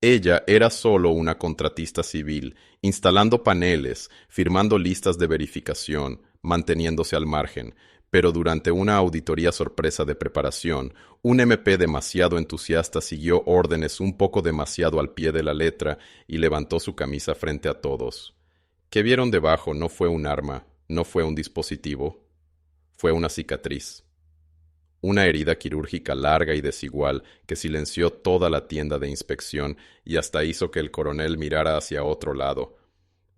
Ella era solo una contratista civil, instalando paneles, firmando listas de verificación, manteniéndose al margen, pero durante una auditoría sorpresa de preparación, un MP demasiado entusiasta siguió órdenes un poco demasiado al pie de la letra y levantó su camisa frente a todos. ¿Qué vieron debajo no fue un arma, no fue un dispositivo, fue una cicatriz. Una herida quirúrgica larga y desigual que silenció toda la tienda de inspección y hasta hizo que el coronel mirara hacia otro lado.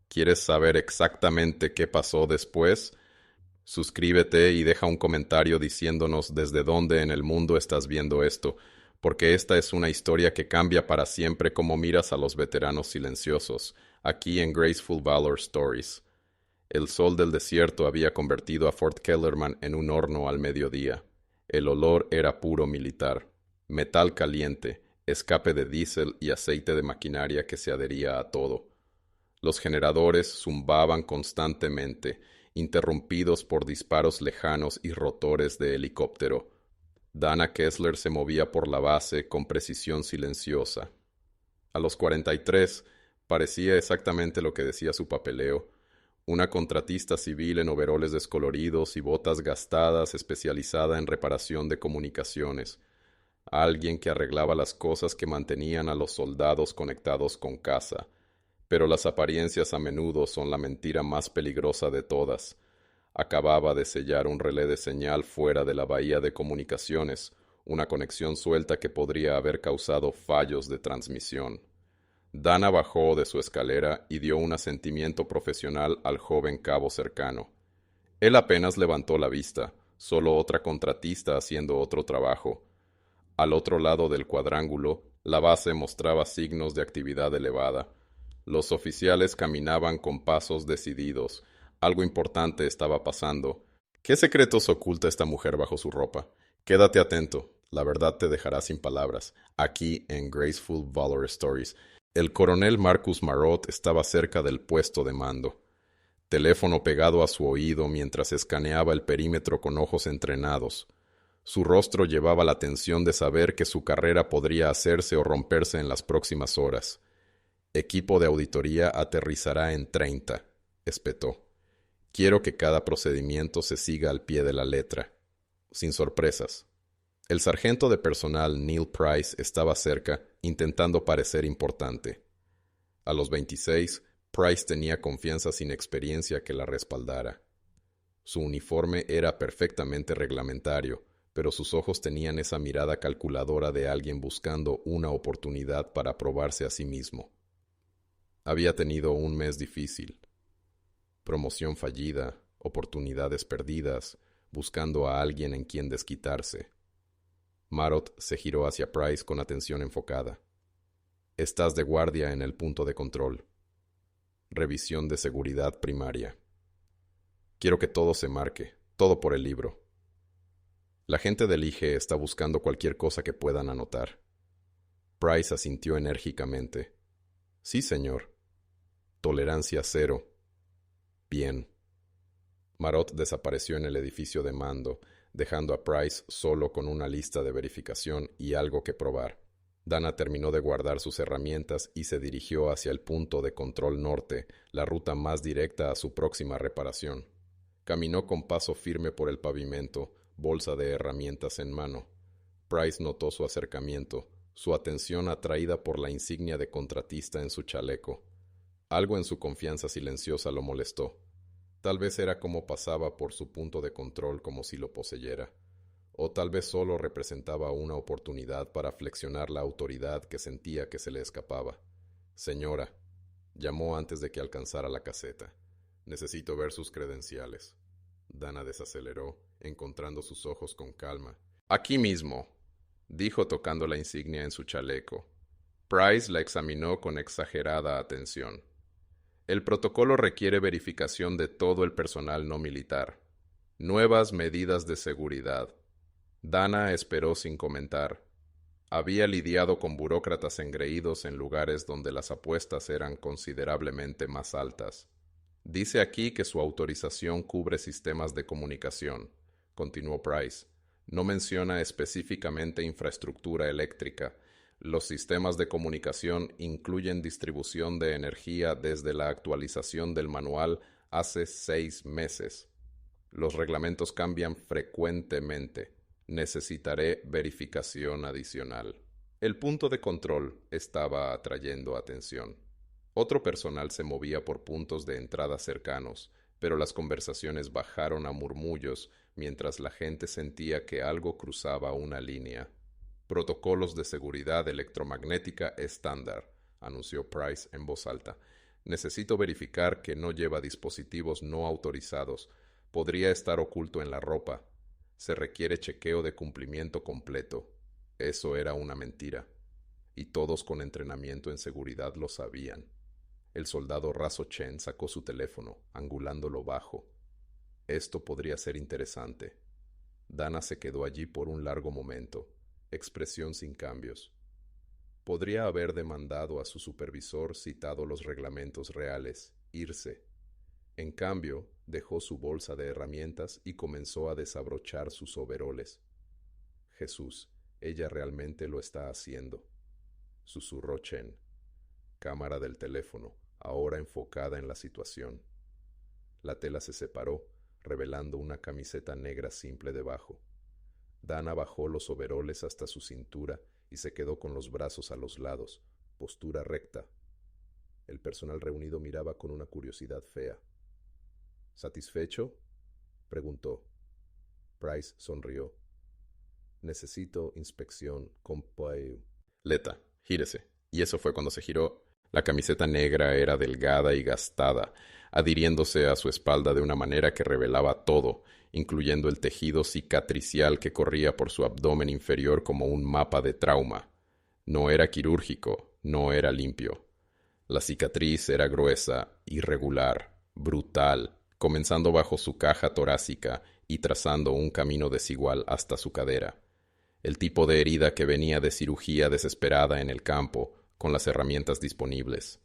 ¿Quieres saber exactamente qué pasó después? Suscríbete y deja un comentario diciéndonos desde dónde en el mundo estás viendo esto, porque esta es una historia que cambia para siempre como miras a los veteranos silenciosos, aquí en Graceful Valor Stories. El sol del desierto había convertido a Fort Kellerman en un horno al mediodía. El olor era puro militar. Metal caliente, escape de diésel y aceite de maquinaria que se adhería a todo. Los generadores zumbaban constantemente, interrumpidos por disparos lejanos y rotores de helicóptero. Dana Kessler se movía por la base con precisión silenciosa. A los 43 parecía exactamente lo que decía su papeleo, una contratista civil en overoles descoloridos y botas gastadas especializada en reparación de comunicaciones, alguien que arreglaba las cosas que mantenían a los soldados conectados con casa. Pero las apariencias a menudo son la mentira más peligrosa de todas. Acababa de sellar un relé de señal fuera de la bahía de comunicaciones, una conexión suelta que podría haber causado fallos de transmisión. Dana bajó de su escalera y dio un asentimiento profesional al joven cabo cercano. Él apenas levantó la vista, solo otra contratista haciendo otro trabajo. Al otro lado del cuadrángulo, la base mostraba signos de actividad elevada. Los oficiales caminaban con pasos decididos. Algo importante estaba pasando. ¿Qué secretos oculta esta mujer bajo su ropa? Quédate atento. La verdad te dejará sin palabras. Aquí en Graceful Valor Stories. El coronel Marcus Marot estaba cerca del puesto de mando, teléfono pegado a su oído mientras escaneaba el perímetro con ojos entrenados. Su rostro llevaba la tensión de saber que su carrera podría hacerse o romperse en las próximas horas. Equipo de auditoría aterrizará en 30, espetó. Quiero que cada procedimiento se siga al pie de la letra, sin sorpresas. El sargento de personal Neil Price estaba cerca, intentando parecer importante. A los 26, Price tenía confianza sin experiencia que la respaldara. Su uniforme era perfectamente reglamentario, pero sus ojos tenían esa mirada calculadora de alguien buscando una oportunidad para probarse a sí mismo. Había tenido un mes difícil. Promoción fallida, oportunidades perdidas, buscando a alguien en quien desquitarse. Marot se giró hacia Price con atención enfocada. Estás de guardia en el punto de control. Revisión de seguridad primaria. Quiero que todo se marque, todo por el libro. La gente del IG está buscando cualquier cosa que puedan anotar. Price asintió enérgicamente. Sí, señor. Tolerancia cero. Bien. Marot desapareció en el edificio de mando, dejando a Price solo con una lista de verificación y algo que probar. Dana terminó de guardar sus herramientas y se dirigió hacia el punto de control norte, la ruta más directa a su próxima reparación. Caminó con paso firme por el pavimento, bolsa de herramientas en mano. Price notó su acercamiento, su atención atraída por la insignia de contratista en su chaleco. Algo en su confianza silenciosa lo molestó. Tal vez era como pasaba por su punto de control como si lo poseyera. O tal vez solo representaba una oportunidad para flexionar la autoridad que sentía que se le escapaba. Señora, llamó antes de que alcanzara la caseta. Necesito ver sus credenciales. Dana desaceleró, encontrando sus ojos con calma. Aquí mismo, dijo tocando la insignia en su chaleco. Price la examinó con exagerada atención. El protocolo requiere verificación de todo el personal no militar. Nuevas medidas de seguridad. Dana esperó sin comentar. Había lidiado con burócratas engreídos en lugares donde las apuestas eran considerablemente más altas. Dice aquí que su autorización cubre sistemas de comunicación, continuó Price. No menciona específicamente infraestructura eléctrica. Los sistemas de comunicación incluyen distribución de energía desde la actualización del manual hace 6 meses. Los reglamentos cambian frecuentemente. Necesitaré verificación adicional. El punto de control estaba atrayendo atención. Otro personal se movía por puntos de entrada cercanos, pero las conversaciones bajaron a murmullos mientras la gente sentía que algo cruzaba una línea. Protocolos de seguridad electromagnética estándar, anunció Price en voz alta. Necesito verificar que no lleva dispositivos no autorizados. Podría estar oculto en la ropa. Se requiere chequeo de cumplimiento completo. Eso era una mentira. Y todos con entrenamiento en seguridad lo sabían. El soldado raso Chen sacó su teléfono, angulándolo bajo. Esto podría ser interesante. Dana se quedó allí por un largo momento, expresión sin cambios. Podría haber demandado a su supervisor, citado los reglamentos reales, irse. En cambio, dejó su bolsa de herramientas y comenzó a desabrochar sus overoles. Jesús, ella realmente lo está haciendo, susurró Chen. Cámara del teléfono, ahora enfocada en la situación. La tela se separó, revelando una camiseta negra simple debajo. Dana bajó los overoles hasta su cintura y se quedó con los brazos a los lados, postura recta. El personal reunido miraba con una curiosidad fea. ¿Satisfecho?, preguntó. Price sonrió. Necesito inspección completa. Gírese. Y eso fue cuando se giró. La camiseta negra era delgada y gastada, adhiriéndose a su espalda de una manera que revelaba todo, incluyendo el tejido cicatricial que corría por su abdomen inferior como un mapa de trauma. No era quirúrgico, no era limpio. La cicatriz era gruesa, irregular, brutal, comenzando bajo su caja torácica y trazando un camino desigual hasta su cadera. El tipo de herida que venía de cirugía desesperada en el campo, con las herramientas disponibles.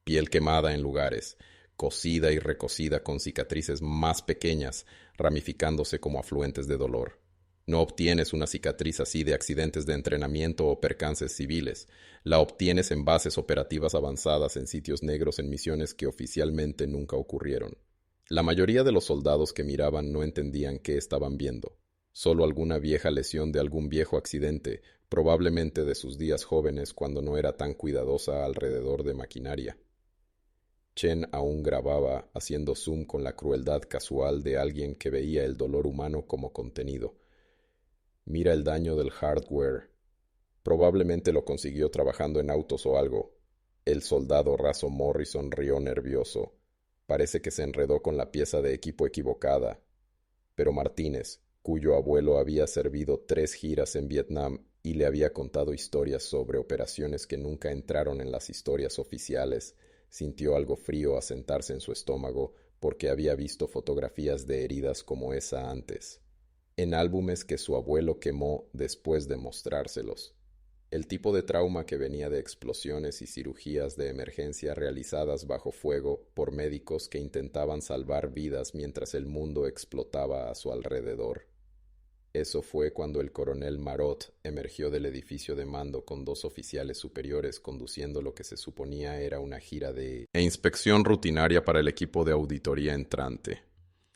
Piel quemada en lugares, cosida y recosida con cicatrices más pequeñas, ramificándose como afluentes de dolor. No obtienes una cicatriz así de accidentes de entrenamiento o percances civiles. La obtienes en bases operativas avanzadas en sitios negros en misiones que oficialmente nunca ocurrieron. La mayoría de los soldados que miraban no entendían qué estaban viendo. Solo alguna vieja lesión de algún viejo accidente, probablemente de sus días jóvenes cuando no era tan cuidadosa alrededor de maquinaria. Chen aún grababa, haciendo zoom con la crueldad casual de alguien que veía el dolor humano como contenido. Mira el daño del hardware. Probablemente lo consiguió trabajando en autos o algo. El soldado raso Morrison rió nervioso. Parece que se enredó con la pieza de equipo equivocada. Pero Martínez, cuyo abuelo había servido 3 giras en Vietnam y le había contado historias sobre operaciones que nunca entraron en las historias oficiales, sintió algo frío asentarse en su estómago porque había visto fotografías de heridas como esa antes, en álbumes que su abuelo quemó después de mostrárselos. El tipo de trauma que venía de explosiones y cirugías de emergencia realizadas bajo fuego por médicos que intentaban salvar vidas mientras el mundo explotaba a su alrededor. Eso fue cuando el coronel Marot emergió del edificio de mando con 2 oficiales superiores conduciendo lo que se suponía era una gira de inspección rutinaria para el equipo de auditoría entrante.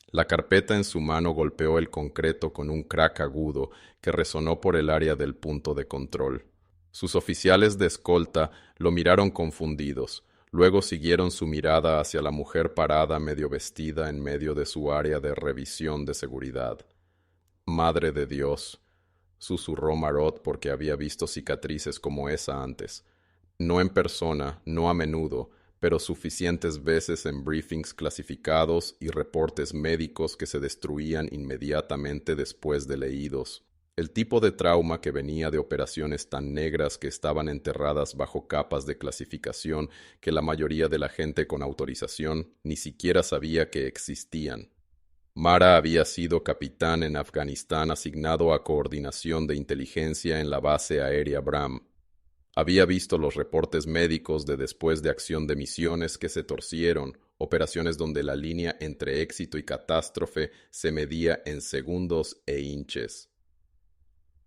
La carpeta en su mano golpeó el concreto con un crack agudo que resonó por el área del punto de control. Sus oficiales de escolta lo miraron confundidos. Luego siguieron su mirada hacia la mujer parada medio vestida en medio de su área de revisión de seguridad. «Madre de Dios», susurró Marot porque había visto cicatrices como esa antes. No en persona, no a menudo, pero suficientes veces en briefings clasificados y reportes médicos que se destruían inmediatamente después de leídos. El tipo de trauma que venía de operaciones tan negras que estaban enterradas bajo capas de clasificación que la mayoría de la gente con autorización ni siquiera sabía que existían. Mara había sido capitán en Afganistán asignado a coordinación de inteligencia en la base aérea Bram. Había visto los reportes médicos de después de acción de misiones que se torcieron, operaciones donde la línea entre éxito y catástrofe se medía en segundos e inches.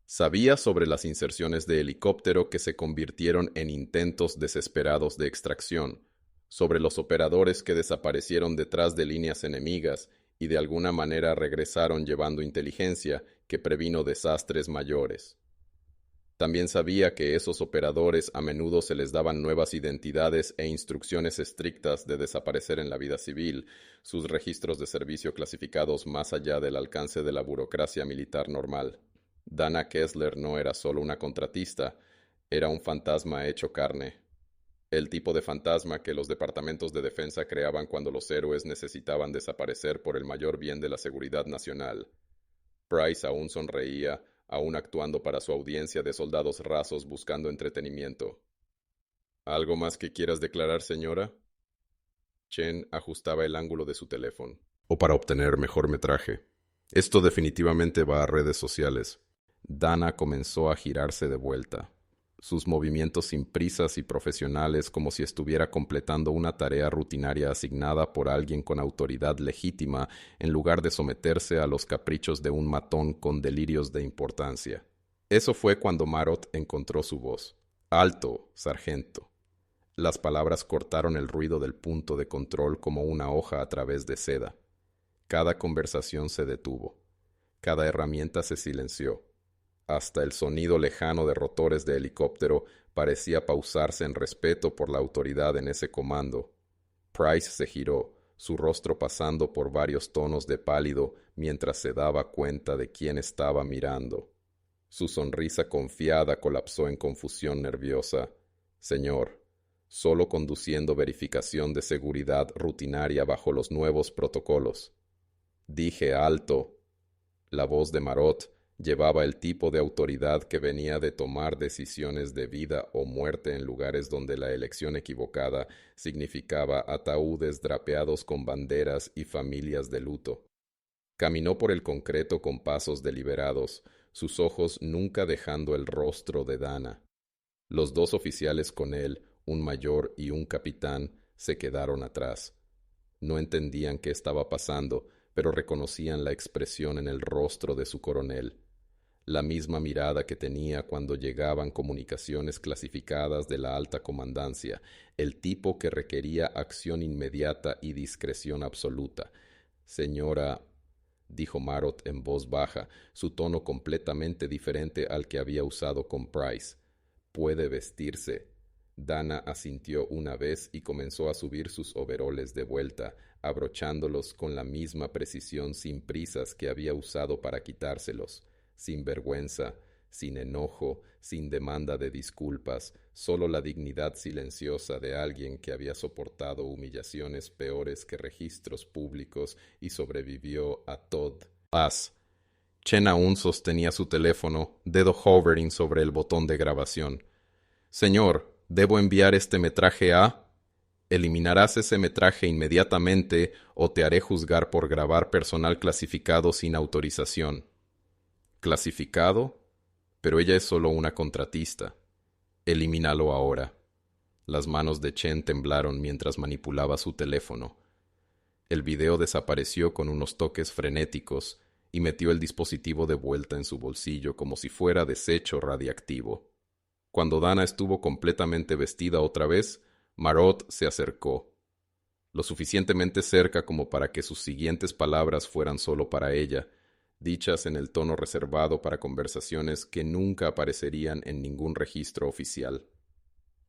Sabía sobre las inserciones de helicóptero que se convirtieron en intentos desesperados de extracción, sobre los operadores que desaparecieron detrás de líneas enemigas y de alguna manera regresaron llevando inteligencia que previno desastres mayores. También sabía que esos operadores a menudo se les daban nuevas identidades e instrucciones estrictas de desaparecer en la vida civil, sus registros de servicio clasificados más allá del alcance de la burocracia militar normal. Dana Kessler no era solo una contratista, era un fantasma hecho carne. El tipo de fantasma que los departamentos de defensa creaban cuando los héroes necesitaban desaparecer por el mayor bien de la seguridad nacional. Price aún sonreía, aún actuando para su audiencia de soldados rasos buscando entretenimiento. ¿Algo más que quieras declarar, señora? Chen ajustaba el ángulo de su teléfono. O para obtener mejor metraje. Esto definitivamente va a redes sociales. Dana comenzó a girarse de vuelta, sus movimientos sin prisas y profesionales como si estuviera completando una tarea rutinaria asignada por alguien con autoridad legítima en lugar de someterse a los caprichos de un matón con delirios de importancia. Eso fue cuando Marot encontró su voz. «Alto, sargento». Las palabras cortaron el ruido del punto de control como una hoja a través de seda. Cada conversación se detuvo. Cada herramienta se silenció. Hasta el sonido lejano de rotores de helicóptero parecía pausarse en respeto por la autoridad en ese comando. Price se giró, su rostro pasando por varios tonos de pálido mientras se daba cuenta de quién estaba mirando. Su sonrisa confiada colapsó en confusión nerviosa. «Señor, solo conduciendo verificación de seguridad rutinaria bajo los nuevos protocolos». «Dije alto». La voz de Marot llevaba el tipo de autoridad que venía de tomar decisiones de vida o muerte en lugares donde la elección equivocada significaba ataúdes drapeados con banderas y familias de luto. Caminó por el concreto con pasos deliberados, sus ojos nunca dejando el rostro de Dana. Los dos oficiales con él, un mayor y un capitán, se quedaron atrás. No entendían qué estaba pasando, pero reconocían la expresión en el rostro de su coronel. La misma mirada que tenía cuando llegaban comunicaciones clasificadas de la alta comandancia, el tipo que requería acción inmediata y discreción absoluta. «Señora», dijo Marot en voz baja, su tono completamente diferente al que había usado con Price. «Puede vestirse». Dana asintió una vez y comenzó a subir sus overoles de vuelta, abrochándolos con la misma precisión sin prisas que había usado para quitárselos. Sin vergüenza, sin enojo, sin demanda de disculpas, solo la dignidad silenciosa de alguien que había soportado humillaciones peores que registros públicos y sobrevivió a Todd. Paz. Chen aún sostenía su teléfono, dedo hovering sobre el botón de grabación. «Señor, ¿debo enviar este metraje a...?» «Eliminarás ese metraje inmediatamente o te haré juzgar por grabar personal clasificado sin autorización». «¿Clasificado? Pero ella es solo una contratista. Elimínalo ahora». Las manos de Chen temblaron mientras manipulaba su teléfono. El video desapareció con unos toques frenéticos y metió el dispositivo de vuelta en su bolsillo como si fuera desecho radiactivo. Cuando Dana estuvo completamente vestida otra vez, Marot se acercó, lo suficientemente cerca como para que sus siguientes palabras fueran solo para ella, dichas en el tono reservado para conversaciones que nunca aparecerían en ningún registro oficial.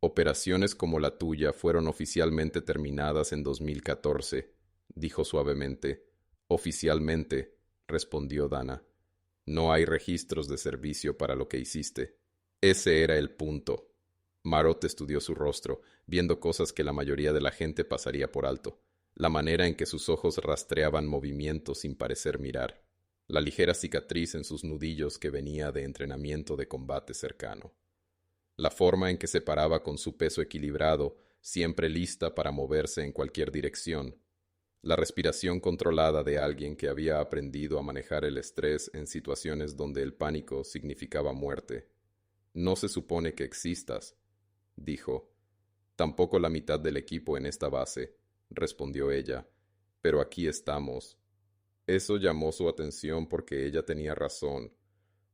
«Operaciones como la tuya fueron oficialmente terminadas en 2014», dijo suavemente. «Oficialmente», respondió Dana. «No hay registros de servicio para lo que hiciste». Ese era el punto. Marot estudió su rostro, viendo cosas que la mayoría de la gente pasaría por alto. La manera en que sus ojos rastreaban movimientos sin parecer mirar. La ligera cicatriz en sus nudillos que venía de entrenamiento de combate cercano. La forma en que se paraba con su peso equilibrado, siempre lista para moverse en cualquier dirección. La respiración controlada de alguien que había aprendido a manejar el estrés en situaciones donde el pánico significaba muerte. «No se supone que existas», dijo. «Tampoco la mitad del equipo en esta base», respondió ella. «Pero aquí estamos». Eso llamó su atención porque ella tenía razón.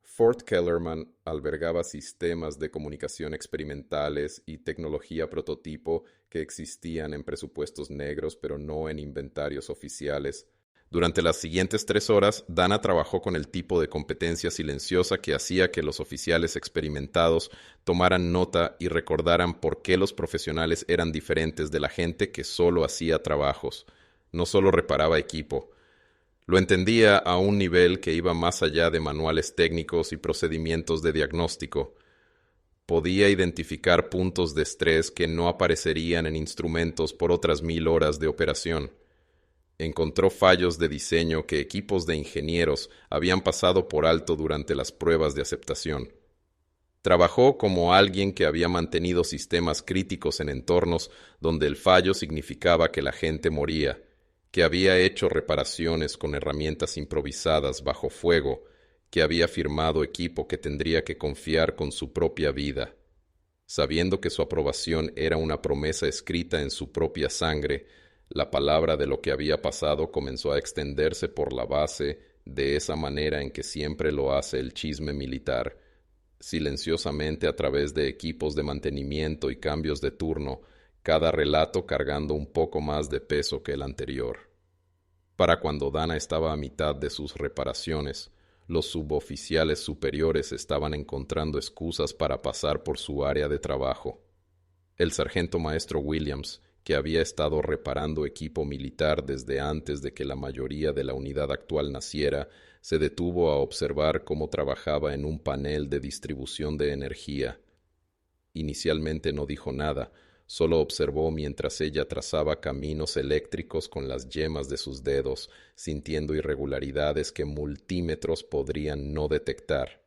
Fort Kellerman albergaba sistemas de comunicación experimentales y tecnología prototipo que existían en presupuestos negros, pero no en inventarios oficiales. Durante las siguientes 3 horas, Dana trabajó con el tipo de competencia silenciosa que hacía que los oficiales experimentados tomaran nota y recordaran por qué los profesionales eran diferentes de la gente que solo hacía trabajos, no solo reparaba equipo. Lo entendía a un nivel que iba más allá de manuales técnicos y procedimientos de diagnóstico. Podía identificar puntos de estrés que no aparecerían en instrumentos por otras 1000 horas de operación. Encontró fallos de diseño que equipos de ingenieros habían pasado por alto durante las pruebas de aceptación. Trabajó como alguien que había mantenido sistemas críticos en entornos donde el fallo significaba que la gente moría, que había hecho reparaciones con herramientas improvisadas bajo fuego, que había firmado equipo que tendría que confiar con su propia vida. Sabiendo que su aprobación era una promesa escrita en su propia sangre, la palabra de lo que había pasado comenzó a extenderse por la base de esa manera en que siempre lo hace el chisme militar, silenciosamente a través de equipos de mantenimiento y cambios de turno, cada relato cargando un poco más de peso que el anterior. Para cuando Dana estaba a mitad de sus reparaciones, los suboficiales superiores estaban encontrando excusas para pasar por su área de trabajo. El sargento maestro Williams, que había estado reparando equipo militar desde antes de que la mayoría de la unidad actual naciera, se detuvo a observar cómo trabajaba en un panel de distribución de energía. Inicialmente no dijo nada, solo observó mientras ella trazaba caminos eléctricos con las yemas de sus dedos, sintiendo irregularidades que multímetros podrían no detectar.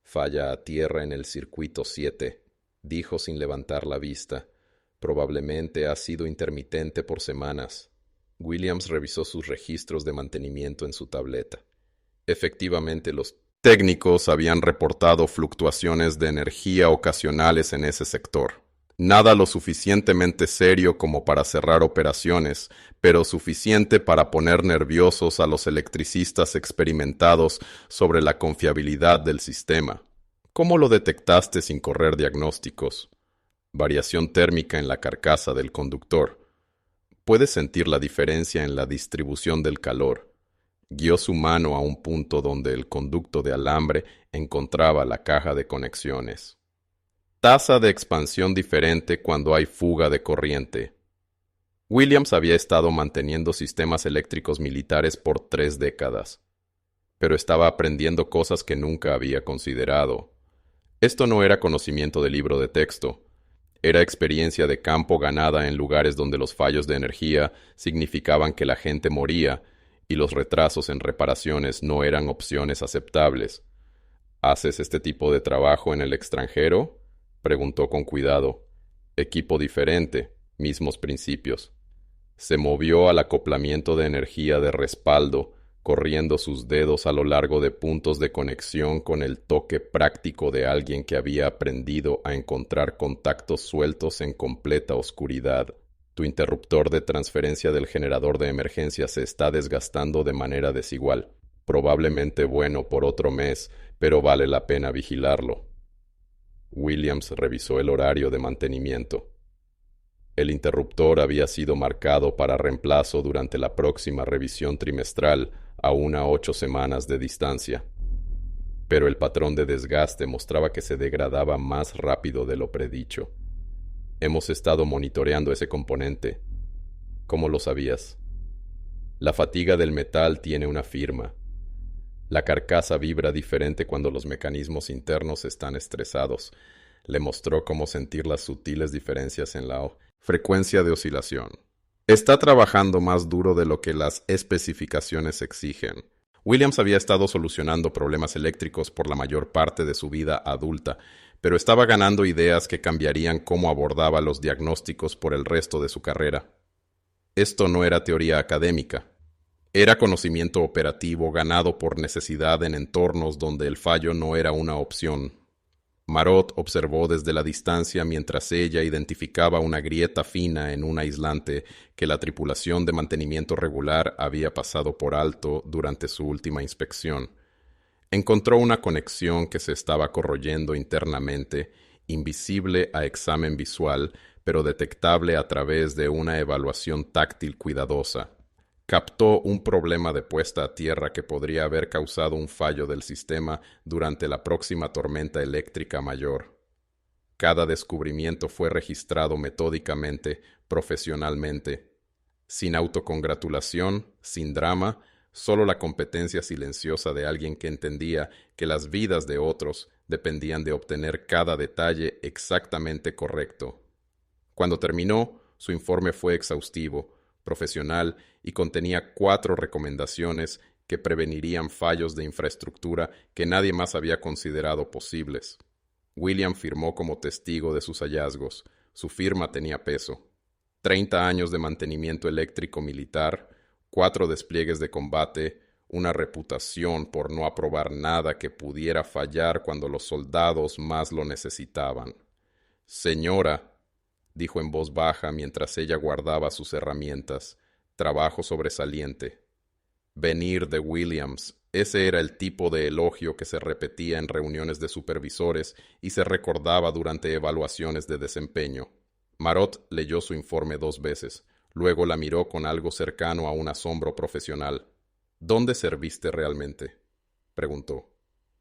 Falla a tierra en el circuito 7, dijo sin levantar la vista. Probablemente ha sido intermitente por semanas. Williams revisó sus registros de mantenimiento en su tableta. Efectivamente, los técnicos habían reportado fluctuaciones de energía ocasionales en ese sector. Nada lo suficientemente serio como para cerrar operaciones, pero suficiente para poner nerviosos a los electricistas experimentados sobre la confiabilidad del sistema. ¿Cómo lo detectaste sin correr diagnósticos? Variación térmica en la carcasa del conductor. Puedes sentir la diferencia en la distribución del calor. Guió su mano a un punto donde el conducto de alambre encontraba la caja de conexiones. Tasa de expansión diferente cuando hay fuga de corriente. Williams había estado manteniendo sistemas eléctricos militares por 3 décadas, pero estaba aprendiendo cosas que nunca había considerado. Esto no era conocimiento de libro de texto. Era experiencia de campo ganada en lugares donde los fallos de energía significaban que la gente moría y los retrasos en reparaciones no eran opciones aceptables. ¿Haces este tipo de trabajo en el extranjero?, preguntó con cuidado. Equipo diferente, mismos principios. Se movió al acoplamiento de energía de respaldo, corriendo sus dedos a lo largo de puntos de conexión con el toque práctico de alguien que había aprendido a encontrar contactos sueltos en completa oscuridad. Tu interruptor de transferencia del generador de emergencia se está desgastando de manera desigual. Probablemente bueno por otro mes, pero vale la pena vigilarlo. Williams revisó el horario de mantenimiento. El interruptor había sido marcado para reemplazo durante la próxima revisión trimestral, a 8 semanas de distancia. Pero el patrón de desgaste mostraba que se degradaba más rápido de lo predicho. Hemos estado monitoreando ese componente. ¿Cómo lo sabías? La fatiga del metal tiene una firma. La carcasa vibra diferente cuando los mecanismos internos están estresados. Le mostró cómo sentir las sutiles diferencias en la frecuencia de oscilación. Está trabajando más duro de lo que las especificaciones exigen. Williams había estado solucionando problemas eléctricos por la mayor parte de su vida adulta, pero estaba ganando ideas que cambiarían cómo abordaba los diagnósticos por el resto de su carrera. Esto no era teoría académica. Era conocimiento operativo ganado por necesidad en entornos donde el fallo no era una opción. Marot observó desde la distancia mientras ella identificaba una grieta fina en un aislante que la tripulación de mantenimiento regular había pasado por alto durante su última inspección. Encontró una conexión que se estaba corroyendo internamente, invisible a examen visual, pero detectable a través de una evaluación táctil cuidadosa. Captó un problema de puesta a tierra que podría haber causado un fallo del sistema durante la próxima tormenta eléctrica mayor. Cada descubrimiento fue registrado metódicamente, profesionalmente, sin autocongratulación, sin drama, solo la competencia silenciosa de alguien que entendía que las vidas de otros dependían de obtener cada detalle exactamente correcto. Cuando terminó, su informe fue exhaustivo, profesional y contenía 4 recomendaciones que prevenirían fallos de infraestructura que nadie más había considerado posibles. William firmó como testigo de sus hallazgos. Su firma tenía peso. 30 años de mantenimiento eléctrico militar, 4 despliegues de combate, una reputación por no aprobar nada que pudiera fallar cuando los soldados más lo necesitaban. Señora, dijo en voz baja mientras ella guardaba sus herramientas, trabajo sobresaliente. Venir de Williams. Ese era el tipo de elogio que se repetía en reuniones de supervisores y se recordaba durante evaluaciones de desempeño. Marot leyó su informe 2 veces. Luego la miró con algo cercano a un asombro profesional. ¿Dónde serviste realmente?, preguntó.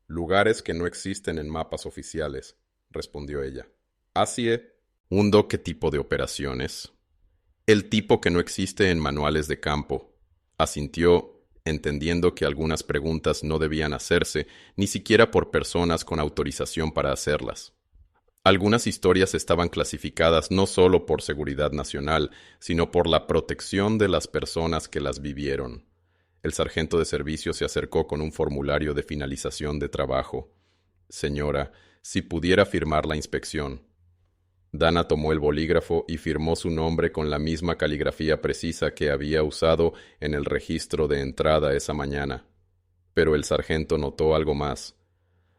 Lugares que no existen en mapas oficiales, respondió ella. ¿Asie? ¿Hundo qué tipo de operaciones? El tipo que no existe en manuales de campo, asintió, entendiendo que algunas preguntas no debían hacerse, ni siquiera por personas con autorización para hacerlas. Algunas historias estaban clasificadas no solo por seguridad nacional, sino por la protección de las personas que las vivieron. El sargento de servicio se acercó con un formulario de finalización de trabajo. Señora, si pudiera firmar la inspección. Dana tomó el bolígrafo y firmó su nombre con la misma caligrafía precisa que había usado en el registro de entrada esa mañana. Pero el sargento notó algo más.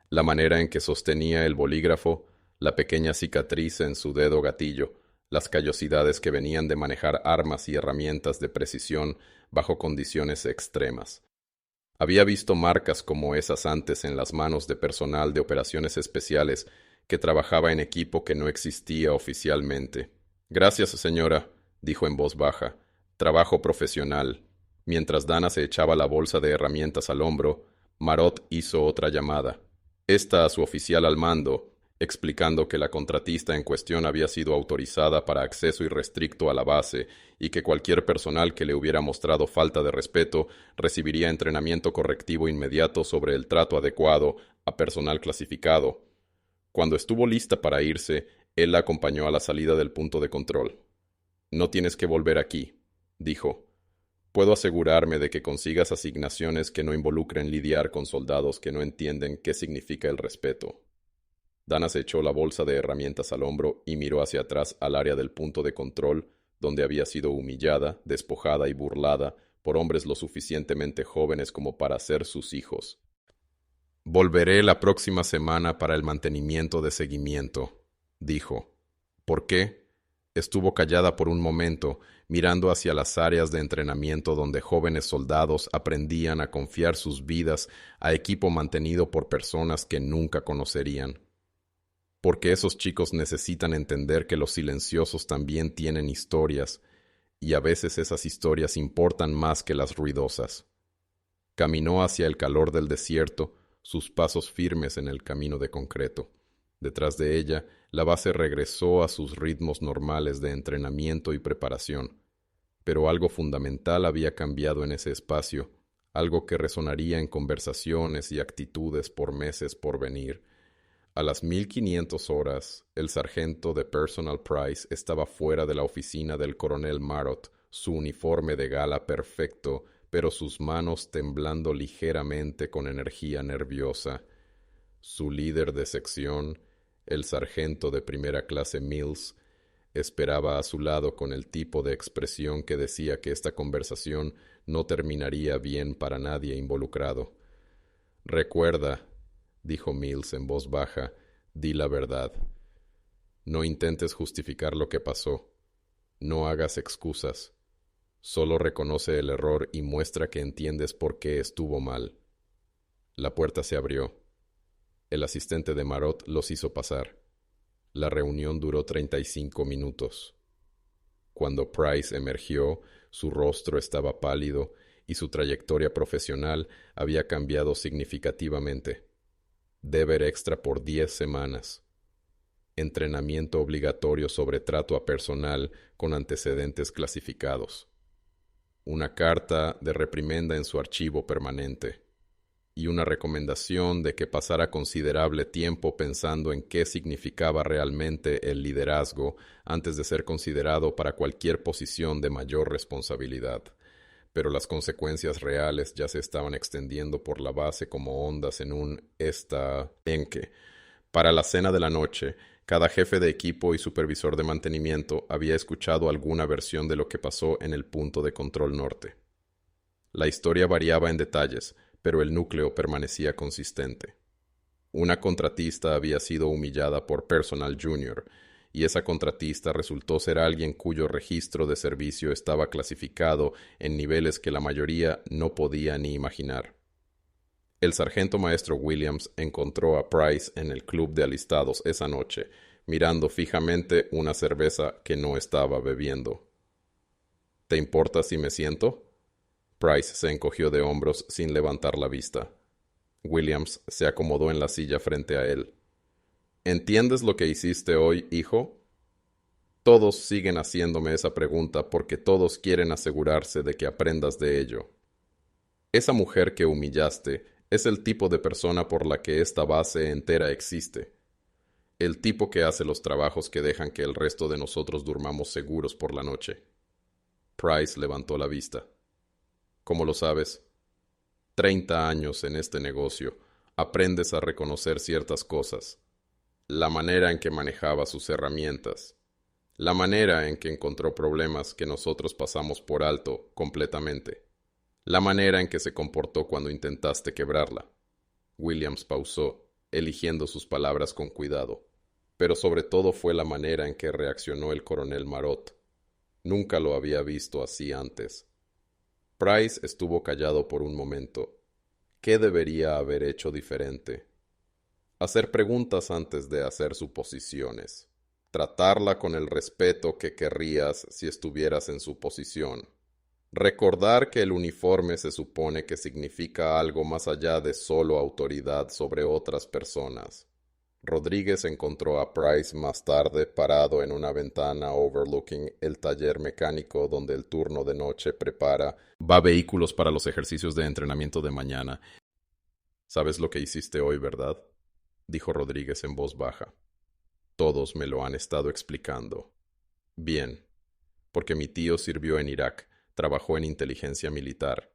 La manera en que sostenía el bolígrafo, la pequeña cicatriz en su dedo gatillo, las callosidades que venían de manejar armas y herramientas de precisión bajo condiciones extremas. Había visto marcas como esas antes en las manos de personal de operaciones especiales que trabajaba en equipo que no existía oficialmente. Gracias, señora, dijo en voz baja. Trabajo profesional. Mientras Dana se echaba la bolsa de herramientas al hombro, Marot hizo otra llamada. Esta a su oficial al mando, explicando que la contratista en cuestión había sido autorizada para acceso irrestricto a la base y que cualquier personal que le hubiera mostrado falta de respeto recibiría entrenamiento correctivo inmediato sobre el trato adecuado a personal clasificado. Cuando estuvo lista para irse, él la acompañó a la salida del punto de control. No tienes que volver aquí, dijo. Puedo asegurarme de que consigas asignaciones que no involucren lidiar con soldados que no entienden qué significa el respeto. Dana se echó la bolsa de herramientas al hombro y miró hacia atrás al área del punto de control, donde había sido humillada, despojada y burlada por hombres lo suficientemente jóvenes como para ser sus hijos. Volveré la próxima semana para el mantenimiento de seguimiento, dijo. ¿Por qué? Estuvo callada por un momento, mirando hacia las áreas de entrenamiento donde jóvenes soldados aprendían a confiar sus vidas a equipo mantenido por personas que nunca conocerían. Porque esos chicos necesitan entender que los silenciosos también tienen historias, y a veces esas historias importan más que las ruidosas. Caminó hacia el calor del desierto, sus pasos firmes en el camino de concreto. Detrás de ella, la base regresó a sus ritmos normales de entrenamiento y preparación. Pero algo fundamental había cambiado en ese espacio, algo que resonaría en conversaciones y actitudes por meses por venir. A las 1500 horas, el sargento de Personal Price estaba fuera de la oficina del coronel Marot, su uniforme de gala perfecto, pero sus manos temblando ligeramente con energía nerviosa. Su líder de sección, el sargento de primera clase Mills, esperaba a su lado con el tipo de expresión que decía que esta conversación no terminaría bien para nadie involucrado. «Recuerda», dijo Mills en voz baja, «di la verdad. No intentes justificar lo que pasó. No hagas excusas. Solo reconoce el error y muestra que entiendes por qué estuvo mal». La puerta se abrió. El asistente de Marot los hizo pasar. La reunión duró 35 minutos. Cuando Price emergió, su rostro estaba pálido y su trayectoria profesional había cambiado significativamente. Deber extra por 10 semanas. Entrenamiento obligatorio sobre trato a personal con antecedentes clasificados. Una carta de reprimenda en su archivo permanente. Y una recomendación de que pasara considerable tiempo pensando en qué significaba realmente el liderazgo antes de ser considerado para cualquier posición de mayor responsabilidad. Pero las consecuencias reales ya se estaban extendiendo por la base como ondas en un en que, para la cena de la noche, cada jefe de equipo y supervisor de mantenimiento había escuchado alguna versión de lo que pasó en el punto de control norte. La historia variaba en detalles, pero el núcleo permanecía consistente. Una contratista había sido humillada por Personal Junior, y esa contratista resultó ser alguien cuyo registro de servicio estaba clasificado en niveles que la mayoría no podía ni imaginar. El sargento maestro Williams encontró a Price en el club de alistados esa noche, mirando fijamente una cerveza que no estaba bebiendo. ¿Te importa si me siento? Price se encogió de hombros sin levantar la vista. Williams se acomodó en la silla frente a él. ¿Entiendes lo que hiciste hoy, hijo? Todos siguen haciéndome esa pregunta porque todos quieren asegurarse de que aprendas de ello. Esa mujer que humillaste es el tipo de persona por la que esta base entera existe. El tipo que hace los trabajos que dejan que el resto de nosotros durmamos seguros por la noche. Price levantó la vista. ¿Cómo lo sabes? 30 años en este negocio, aprendes a reconocer ciertas cosas. La manera en que manejaba sus herramientas. La manera en que encontró problemas que nosotros pasamos por alto completamente. La manera en que se comportó cuando intentaste quebrarla. Williams pausó, eligiendo sus palabras con cuidado. Pero sobre todo fue la manera en que reaccionó el coronel Marot. Nunca lo había visto así antes. Price estuvo callado por un momento. ¿Qué debería haber hecho diferente? Hacer preguntas antes de hacer suposiciones. Tratarla con el respeto que querrías si estuvieras en su posición. Recordar que el uniforme se supone que significa algo más allá de solo autoridad sobre otras personas. Rodríguez encontró a Price más tarde parado en una ventana overlooking el taller mecánico donde el turno de noche va vehículos para los ejercicios de entrenamiento de mañana. ¿Sabes lo que hiciste hoy, verdad? Dijo Rodríguez en voz baja. Todos me lo han estado explicando. Bien, porque mi tío sirvió en Irak, trabajó en inteligencia militar.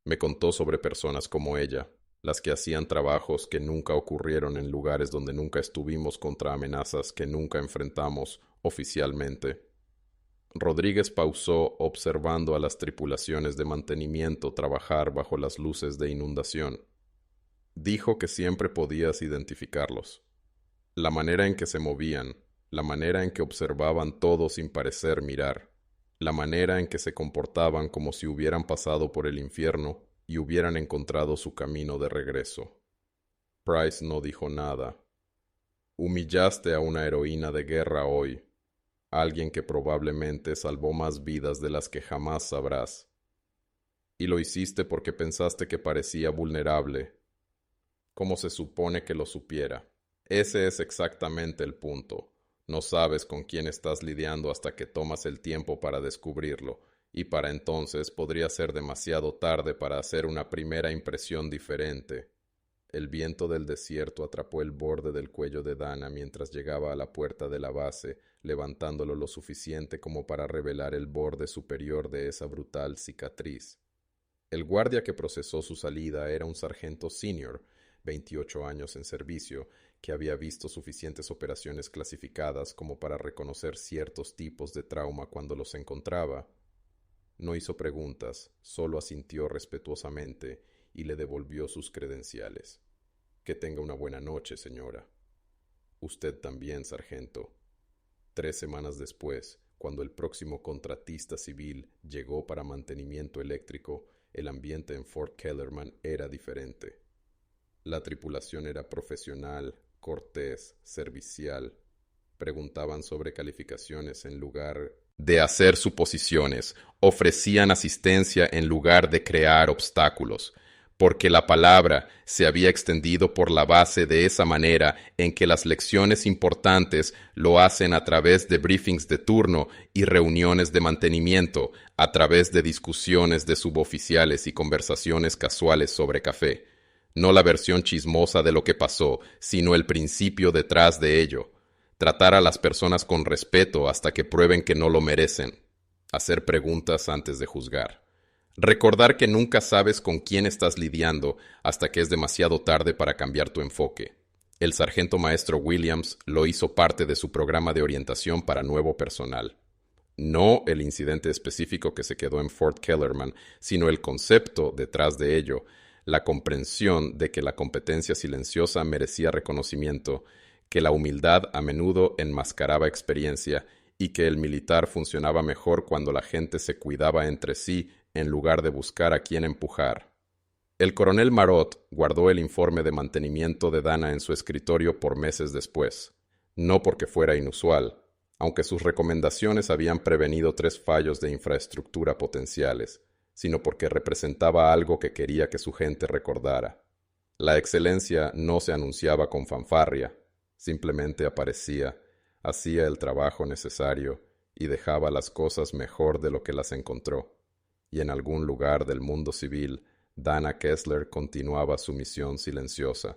Me contó sobre personas como ella, las que hacían trabajos que nunca ocurrieron en lugares donde nunca estuvimos contra amenazas que nunca enfrentamos oficialmente. Rodríguez pausó observando a las tripulaciones de mantenimiento trabajar bajo las luces de inundación. Dijo que siempre podías identificarlos. La manera en que se movían, la manera en que observaban todo sin parecer mirar, la manera en que se comportaban como si hubieran pasado por el infierno y hubieran encontrado su camino de regreso. Price no dijo nada. Humillaste a una heroína de guerra hoy, alguien que probablemente salvó más vidas de las que jamás sabrás. Y lo hiciste porque pensaste que parecía vulnerable. ¿Cómo se supone que lo supiera? Ese es exactamente el punto. No sabes con quién estás lidiando hasta que tomas el tiempo para descubrirlo, y para entonces podría ser demasiado tarde para hacer una primera impresión diferente. El viento del desierto atrapó el borde del cuello de Dana mientras llegaba a la puerta de la base, levantándolo lo suficiente como para revelar el borde superior de esa brutal cicatriz. El guardia que procesó su salida era un sargento senior, 28 años en servicio, que había visto suficientes operaciones clasificadas como para reconocer ciertos tipos de trauma cuando los encontraba. No hizo preguntas, solo asintió respetuosamente y le devolvió sus credenciales. Que tenga una buena noche, señora. Usted también, sargento. 3 semanas después, cuando el próximo contratista civil llegó para mantenimiento eléctrico, el ambiente en Fort Kellerman era diferente. La tripulación era profesional, cortés, servicial. Preguntaban sobre calificaciones en lugar de hacer suposiciones. Ofrecían asistencia en lugar de crear obstáculos, porque la palabra se había extendido por la base de esa manera en que las lecciones importantes lo hacen a través de briefings de turno y reuniones de mantenimiento, a través de discusiones de suboficiales y conversaciones casuales sobre café. No la versión chismosa de lo que pasó, sino el principio detrás de ello. Tratar a las personas con respeto hasta que prueben que no lo merecen. Hacer preguntas antes de juzgar. Recordar que nunca sabes con quién estás lidiando hasta que es demasiado tarde para cambiar tu enfoque. El sargento maestro Williams lo hizo parte de su programa de orientación para nuevo personal. No el incidente específico que se quedó en Fort Kellerman, sino el concepto detrás de ello, la comprensión de que la competencia silenciosa merecía reconocimiento, que la humildad a menudo enmascaraba experiencia y que el militar funcionaba mejor cuando la gente se cuidaba entre sí en lugar de buscar a quién empujar. El coronel Marot guardó el informe de mantenimiento de Dana en su escritorio por meses después, no porque fuera inusual, aunque sus recomendaciones habían prevenido 3 fallos de infraestructura potenciales, sino porque representaba algo que quería que su gente recordara. La excelencia no se anunciaba con fanfarria, simplemente aparecía, hacía el trabajo necesario y dejaba las cosas mejor de lo que las encontró. Y en algún lugar del mundo civil, Dana Kessler continuaba su misión silenciosa.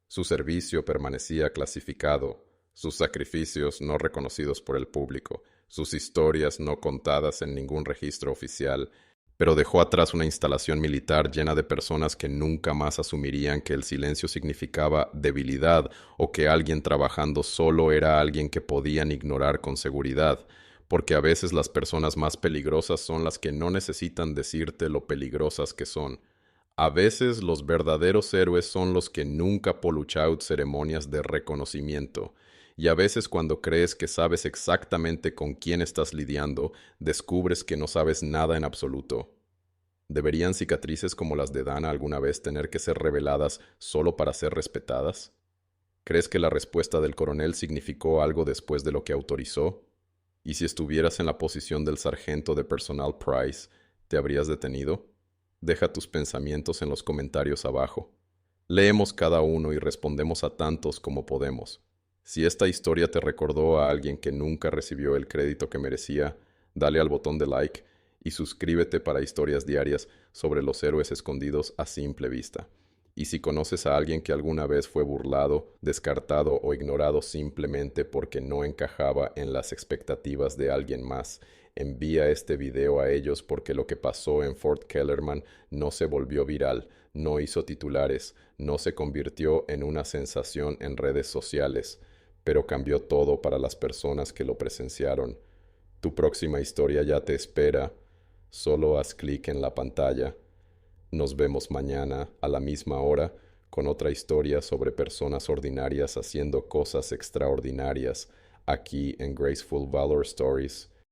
Su servicio permanecía clasificado, sus sacrificios no reconocidos por el público, sus historias no contadas en ningún registro oficial, pero dejó atrás una instalación militar llena de personas que nunca más asumirían que el silencio significaba debilidad o que alguien trabajando solo era alguien que podían ignorar con seguridad, porque a veces las personas más peligrosas son las que no necesitan decirte lo peligrosas que son. A veces los verdaderos héroes son los que nunca poluchaut ceremonias de reconocimiento, y a veces cuando crees que sabes exactamente con quién estás lidiando, descubres que no sabes nada en absoluto. ¿Deberían cicatrices como las de Dana alguna vez tener que ser reveladas solo para ser respetadas? ¿Crees que la respuesta del coronel significó algo después de lo que autorizó? ¿Y si estuvieras en la posición del sargento de personal Price, te habrías detenido? Deja tus pensamientos en los comentarios abajo. Leemos cada uno y respondemos a tantos como podemos. Si esta historia te recordó a alguien que nunca recibió el crédito que merecía, dale al botón de like y suscríbete para historias diarias sobre los héroes escondidos a simple vista. Y si conoces a alguien que alguna vez fue burlado, descartado o ignorado simplemente porque no encajaba en las expectativas de alguien más, envía este video a ellos porque lo que pasó en Fort Kellerman no se volvió viral, no hizo titulares, no se convirtió en una sensación en redes sociales, pero cambió todo para las personas que lo presenciaron. Tu próxima historia ya te espera. Solo haz clic en la pantalla. Nos vemos mañana a la misma hora con otra historia sobre personas ordinarias haciendo cosas extraordinarias aquí en Graceful Valor Stories.